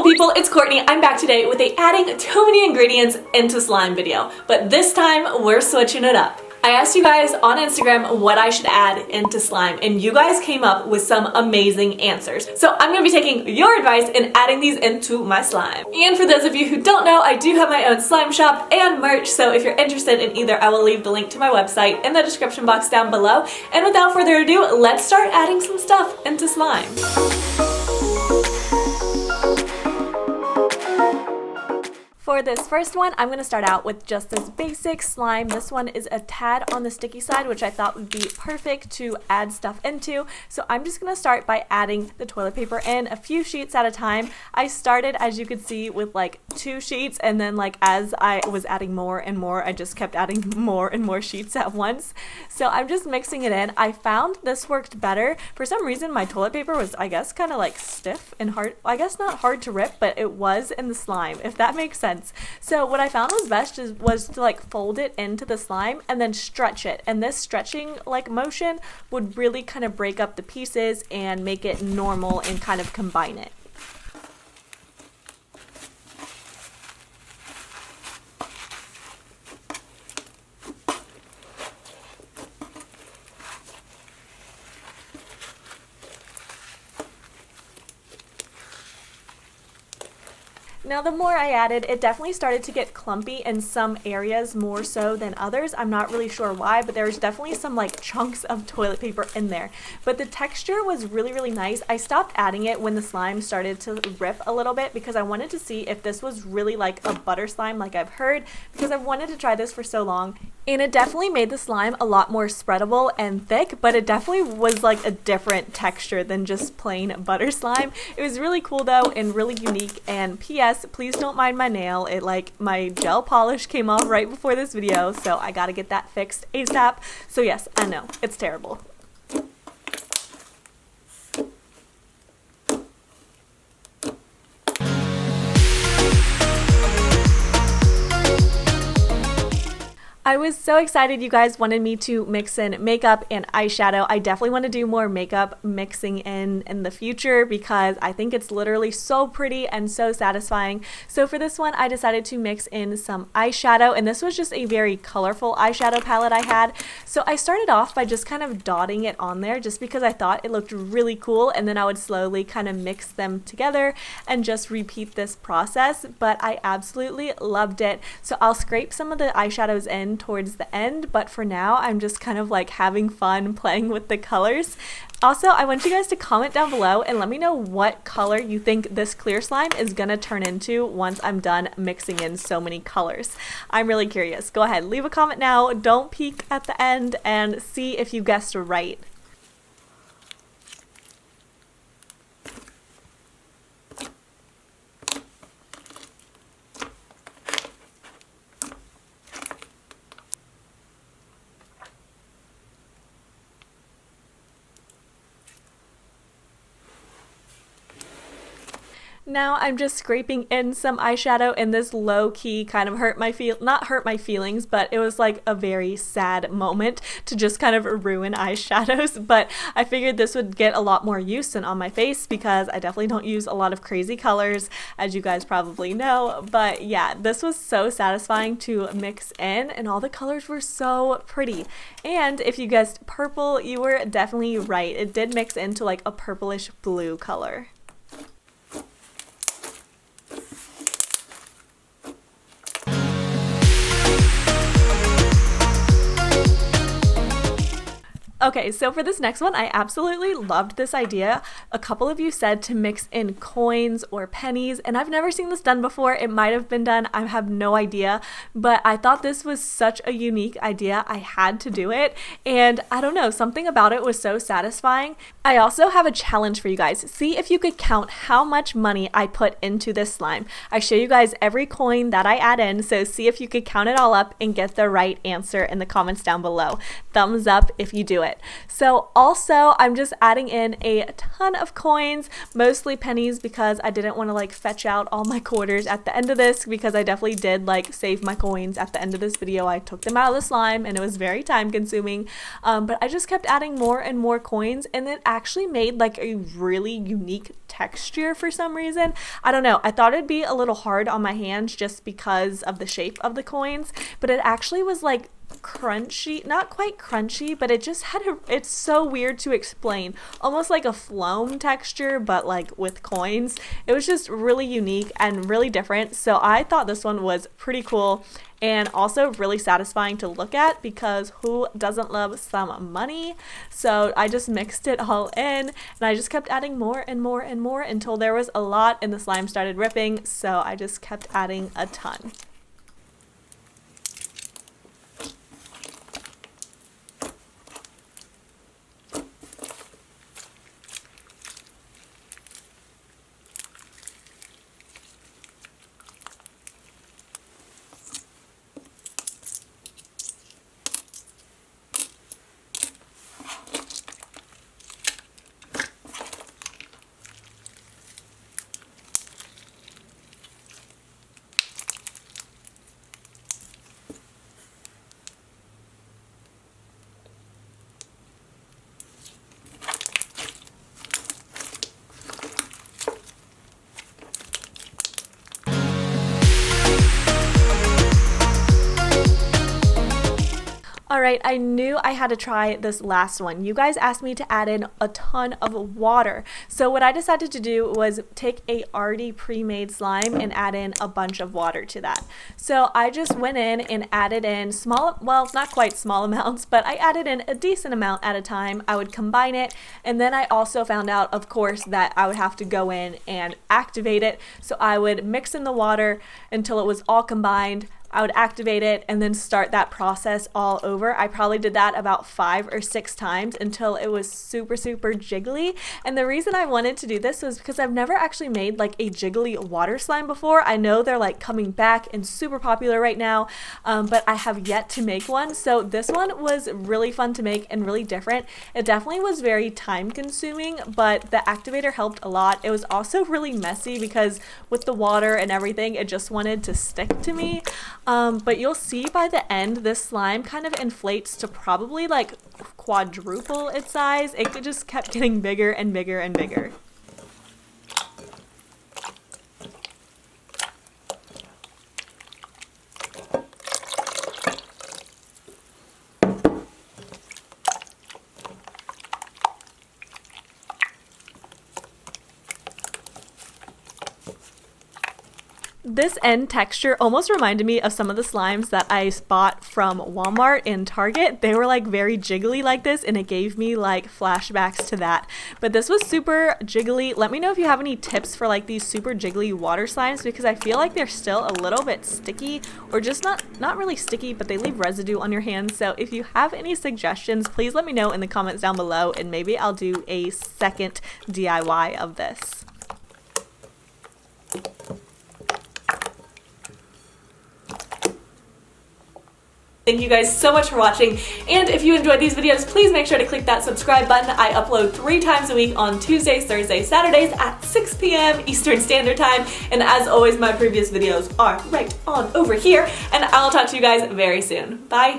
beautiful people, it's Courtney. I'm back today with a adding too many ingredients into slime video, but this time we're switching it up. I asked you guys on Instagram what I should add into slime, and you guys came up with some amazing answers. So I'm going to be taking your advice and adding these into my slime. And for those of you who don't know, I do have my own slime shop and merch, so if you're interested in either, I will leave the link to my website in the description box down below. And without further ado, let's start adding some stuff into slime. For this first one, I'm going to start out with just this basic slime. This one is a tad on the sticky side, which I thought would be perfect to add stuff into. So I'm just going to start by adding the toilet paper in a few sheets at a time. I started, as you could see, with like 2 sheets, and then like as I was adding more and more, I just kept adding more and more sheets at once. So I'm just mixing it in. I found this worked better. For some reason, my toilet paper was, I guess, kind of like stiff and hard. I guess not hard to rip, but it was in the slime, if that makes sense. So what I found was best was to like fold it into the slime and then stretch it. And this stretching like motion would really kind of break up the pieces and make it normal and kind of combine it. Now the more I added, it definitely started to get clumpy in some areas more so than others. I'm not really sure why, but there's definitely some like chunks of toilet paper in there. But the texture was really, really nice. I stopped adding it when the slime started to rip a little bit because I wanted to see if this was really like a butter slime like I've heard, because I've wanted to try this for so long. And it definitely made the slime a lot more spreadable and thick, but it definitely was like a different texture than just plain butter slime. It was really cool though and really unique. And P.S. please don't mind my nail. It like my gel polish came off right before this video, so I gotta get that fixed ASAP. So yes, I know, it's terrible. I was so excited you guys wanted me to mix in makeup and eyeshadow. I definitely want to do more makeup mixing in the future because I think it's literally so pretty and so satisfying. So for this one, I decided to mix in some eyeshadow, and this was just a very colorful eyeshadow palette I had. So I started off by just kind of dotting it on there just because I thought it looked really cool, and then I would slowly kind of mix them together and just repeat this process. But I absolutely loved it. So I'll scrape some of the eyeshadows in towards the end, but for now I'm just kind of like having fun playing with the colors. Also, I want you guys to comment down below and let me know what color you think this clear slime is gonna turn into once I'm done mixing in so many colors. I'm really curious. Go ahead, leave a comment now, don't peek at the end, and see if you guessed right. Now I'm just scraping in some eyeshadow, and this low-key kind of not hurt my feelings, but it was like a very sad moment to just kind of ruin eyeshadows. But I figured this would get a lot more use than on my face because I definitely don't use a lot of crazy colors, as you guys probably know. But yeah, this was so satisfying to mix in, and all the colors were so pretty. And if you guessed purple, you were definitely right. It did mix into like a purplish blue color. Okay, so for this next one, I absolutely loved this idea. A couple of you said to mix in coins or pennies, and I've never seen this done before. It might have been done, I have no idea, but I thought this was such a unique idea. I had to do it, and I don't know, something about it was so satisfying. I also have a challenge for you guys. See if you could count how much money I put into this slime. I show you guys every coin that I add in, so see if you could count it all up and get the right answer in the comments down below. Thumbs up if you do it. it. So also I'm just adding in a ton of coins, mostly pennies, because I didn't want to like fetch out all my quarters at the end of this, because I definitely did like save my coins at the end of this video. I took them out of the slime and it was very time consuming, but I just kept adding more and more coins, and it actually made like a really unique texture for some reason. I don't know, I thought it'd be a little hard on my hands just because of the shape of the coins, but it actually was like crunchy, not quite crunchy, but it just had it's so weird to explain, almost like a phloem texture but like with coins. It was just really unique and really different, so I thought this one was pretty cool and also really satisfying to look at, because who doesn't love some money? So I just mixed it all in and I just kept adding more and more and more until there was a lot and the slime started ripping, so I just kept adding a ton. Alright, I knew I had to try this last one. You guys asked me to add in a ton of water. So what I decided to do was take a already pre-made slime and add in a bunch of water to that. So I just went in and added in small, well, not quite small amounts, but I added in a decent amount at a time. I would combine it, and then I also found out, of course, that I would have to go in and activate it. So I would mix in the water until it was all combined. I would activate it and then start that process all over. I probably did that about 5 or 6 times until it was super jiggly. And the reason I wanted to do this was because I've never actually made like a jiggly water slime before. I know they're like coming back and super popular right now, but I have yet to make one. So this one was really fun to make and really different. It definitely was very time consuming, but the activator helped a lot. It was also really messy because with the water and everything, it just wanted to stick to me. But you'll see by the end, this slime kind of inflates to probably like quadruple its size. It just kept getting bigger and bigger and bigger. This end texture almost reminded me of some of the slimes that I bought from Walmart and Target. They were like very jiggly like this, and it gave me like flashbacks to that. But this was super jiggly. Let me know if you have any tips for like these super jiggly water slimes, because I feel like they're still a little bit sticky, or just not really sticky, but they leave residue on your hands. So if you have any suggestions, please let me know in the comments down below, and maybe I'll do a second DIY of this. Thank you guys so much for watching, and if you enjoyed these videos, please make sure to click that subscribe button. I upload 3 times a week on Tuesdays, Thursdays, Saturdays at 6 p.m. Eastern Standard Time, and as always, my previous videos are right on over here, and I'll talk to you guys very soon. Bye!